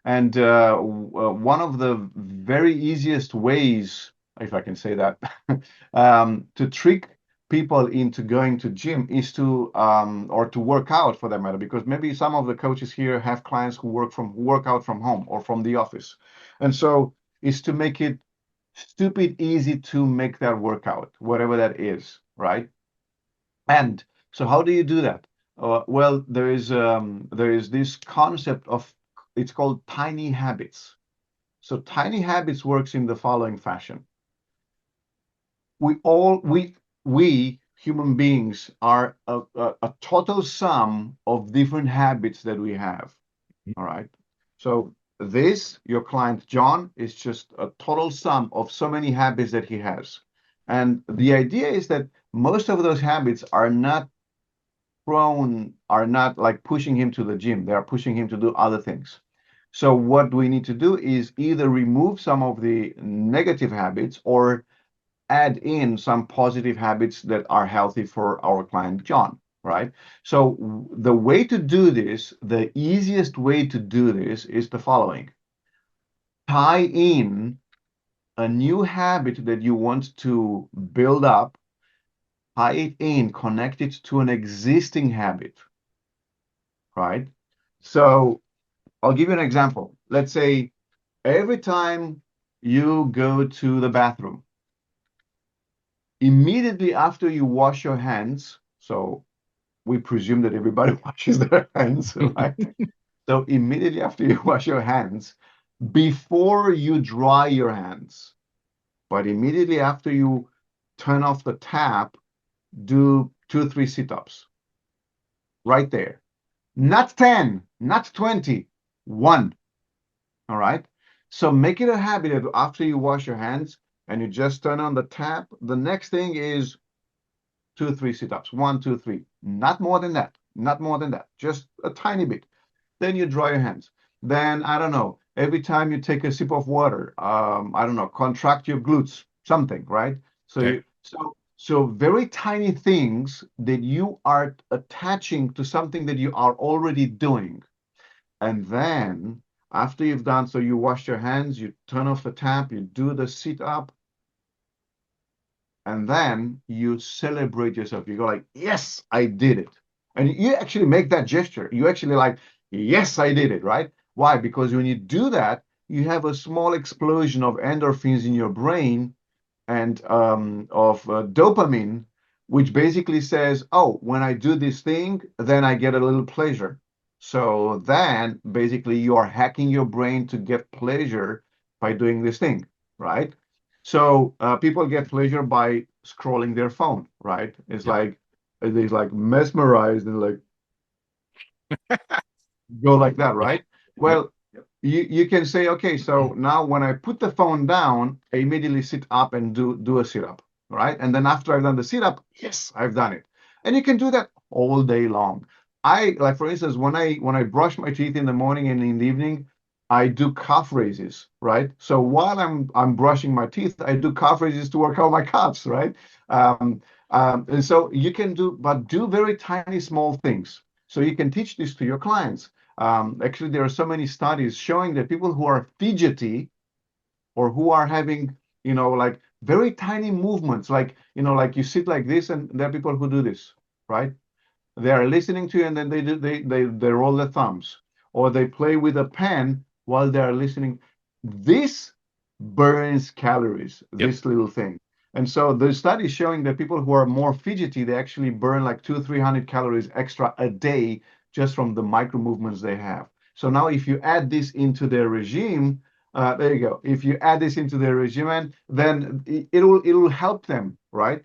And one of the very easiest ways, if I can say that, to trick people into going to gym is to or to work out for that matter, because maybe some of the coaches here have clients who work out from home or from the office. And so is to make it stupid easy to make that workout, whatever that is, right? And so how do you do that? Well, there is this concept of, it's called tiny habits. So tiny habits works in the following fashion. We all we human beings are a total sum of different habits that we have. All right. So this, your client John, is just a total sum of so many habits that he has. And the idea is that most of those habits are not like pushing him to the gym. They are pushing him to do other things. So what we need to do is either remove some of the negative habits or add in some positive habits that are healthy for our client John, right? So the way to do this, the easiest way to do this is the following. Tie in a new habit that you want to build up, tie it in, connect it to an existing habit, right? So I'll give you an example. Let's say every time you go to the bathroom, immediately after you wash your hands, so we presume that everybody washes their hands, right? So immediately after you wash your hands, before you dry your hands, but immediately after you turn off the tap, do 2 or 3 sit-ups right there. Not 10, not 20, one. All right. So make it a habit that after you wash your hands and you just turn on the tap, the next thing is 2 or 3 sit-ups. 1, 2, 3. Not more than that. Not more than that. Just a tiny bit. Then you dry your hands. Then I don't know. Every time you take a sip of water, I don't know, contract your glutes, something, right? So Okay. so very tiny things that you are attaching to something that you are already doing. And then after you've done, so you wash your hands, you turn off the tap, you do the sit up, and then you celebrate yourself. You go like, yes, I did it. And you actually make that gesture. You actually like, yes, I did it, right? Why? Because when you do that, you have a small explosion of endorphins in your brain and of dopamine, which basically says, oh, when I do this thing, then I get a little pleasure. So then basically you are hacking your brain to get pleasure by doing this thing, right? So people get pleasure by scrolling their phone, right? Yep. It's like mesmerized and like go like that, right? Yep. Well, you can say, okay, so now when I put the phone down, I immediately sit up and do a sit up, right? And then after I've done the sit up, yes, I've done it. And you can do that all day long. I like, for instance, when I brush my teeth in the morning and in the evening, I do calf raises, right? So while I'm brushing my teeth, I do calf raises to work out my calves, right? Um, and so you can do, but do very tiny, small things. So you can teach this to your clients. Actually, there are so many studies showing that people who are fidgety or who are having, like very tiny movements, like, like you sit like this, and there are people who do this, right? They are listening to you, and then they roll their thumbs, or they play with a pen while they are listening. This burns calories, Yep. this little thing. And so the study is showing that people who are more fidgety, they actually burn like 200 or 300 calories extra a day just from the micro movements they have. So now if you add this into their regime, there you go. If you add this into their regimen, then it'll help them, right?